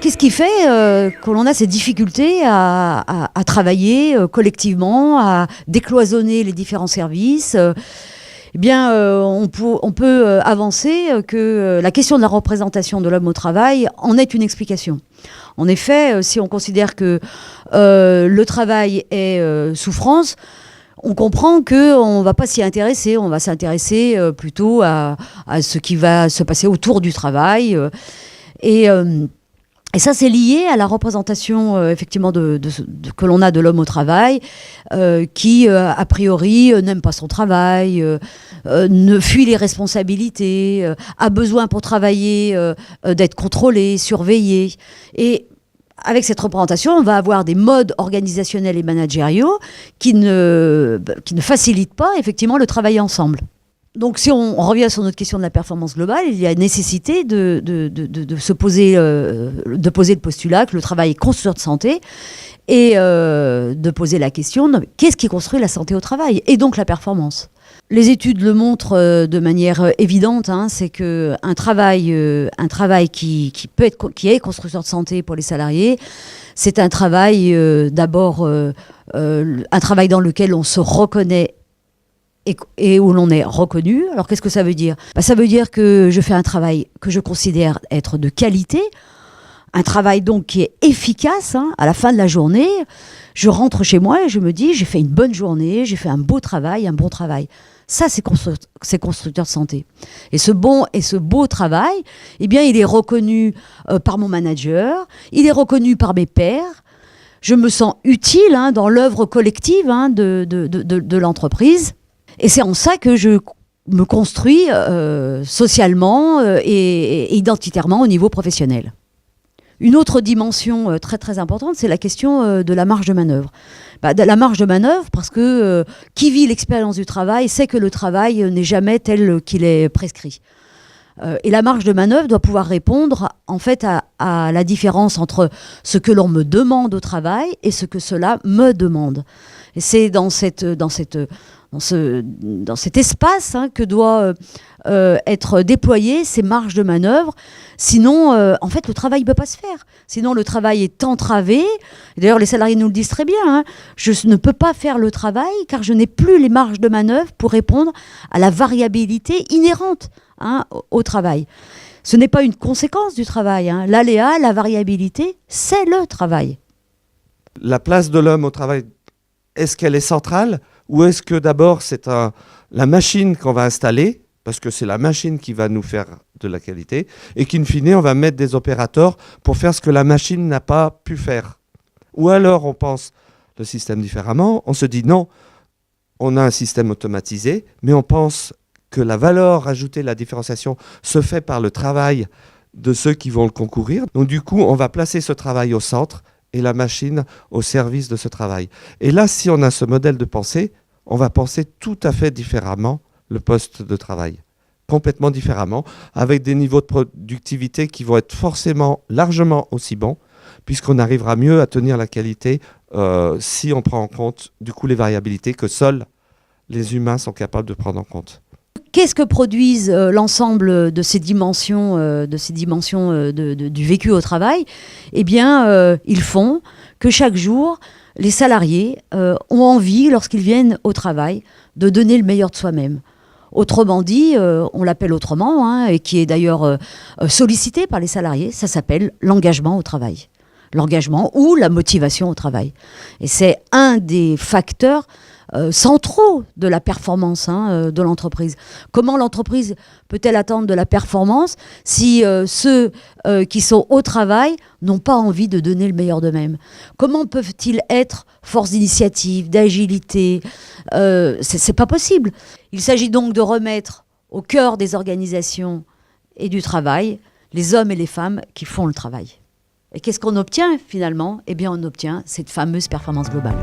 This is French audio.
Qu'est-ce qui fait que l'on a ces difficultés à travailler collectivement, à décloisonner les différents services Eh bien, on peut avancer que la question de la représentation de l'homme au travail en est une explication. En effet, si on considère que le travail est souffrance, on comprend qu'on ne va pas s'y intéresser, on va s'intéresser plutôt à ce qui va se passer autour du travail. Et ça, c'est lié à la représentation effectivement que l'on a de l'homme au travail, qui, a priori, n'aime pas son travail, ne fuit les responsabilités, a besoin pour travailler d'être contrôlé, surveillé. Et avec cette représentation, on va avoir des modes organisationnels et managériaux qui ne facilitent pas effectivement le travail ensemble. Donc si on revient sur notre question de la performance globale, il y a nécessité de poser le postulat que le travail est constructeur de santé et de poser la question de qu'est-ce qui construit la santé au travail et donc la performance. Les études le montrent de manière évidente, c'est qu'un travail qui est constructeur de santé pour les salariés, c'est un travail d'abord un travail dans lequel on se reconnaît et où l'on est reconnu. Alors qu'est-ce que ça veut dire ? Ça veut dire que je fais un travail que je considère être de qualité, un travail donc qui est efficace. À la fin de la journée, je rentre chez moi et je me dis j'ai fait une bonne journée, j'ai fait un beau travail, un bon travail. Ça, c'est constructeur de santé. Et ce beau travail, eh bien, il est reconnu par mon manager, il est reconnu par mes pairs. Je me sens utile dans l'œuvre collective de l'entreprise. Et c'est en ça que je me construis socialement et identitairement au niveau professionnel. Une autre dimension très très importante, c'est la question de la marge de manœuvre. La marge de manœuvre, parce que qui vit l'expérience du travail sait que le travail n'est jamais tel qu'il est prescrit. Et la marge de manœuvre doit pouvoir répondre en fait à la différence entre ce que l'on me demande au travail et ce que cela me demande. Et c'est dans cet espace que doit être déployées ces marges de manœuvre. Sinon, en fait, le travail ne peut pas se faire. Sinon, le travail est entravé. Et d'ailleurs, les salariés nous le disent très bien. Je ne peux pas faire le travail car je n'ai plus les marges de manœuvre pour répondre à la variabilité inhérente au travail. Ce n'est pas une conséquence du travail. L'aléa, la variabilité, c'est le travail. La place de l'homme au travail, est-ce qu'elle est centrale ? Ou est-ce que d'abord c'est la machine qu'on va installer, parce que c'est la machine qui va nous faire de la qualité, et qu'in fine on va mettre des opérateurs pour faire ce que la machine n'a pas pu faire. Ou alors on pense le système différemment, on se dit non, on a un système automatisé, mais on pense que la valeur ajoutée, la différenciation se fait par le travail de ceux qui vont le concourir. Donc du coup, on va placer ce travail au centre et la machine au service de ce travail. Et là, si on a ce modèle de pensée, on va penser tout à fait différemment le poste de travail. Complètement différemment, avec des niveaux de productivité qui vont être forcément largement aussi bons, puisqu'on arrivera mieux à tenir la qualité si on prend en compte du coup les variabilités que seuls les humains sont capables de prendre en compte. Qu'est-ce que produisent l'ensemble de ces dimensions, du vécu au travail ? Eh bien, ils font que chaque jour, les salariés ont envie, lorsqu'ils viennent au travail, de donner le meilleur de soi-même. Autrement dit, on l'appelle autrement, et qui est d'ailleurs sollicité par les salariés, ça s'appelle l'engagement au travail. L'engagement ou la motivation au travail. Et c'est un des facteurs centraux de la performance de l'entreprise. Comment l'entreprise peut-elle attendre de la performance si ceux qui sont au travail n'ont pas envie de donner le meilleur d'eux-mêmes ? Comment peuvent-ils être force d'initiative, d'agilité ? C'est pas possible. Il s'agit donc de remettre au cœur des organisations et du travail les hommes et les femmes qui font le travail. Et qu'est-ce qu'on obtient finalement ? Eh bien, on obtient cette fameuse performance globale.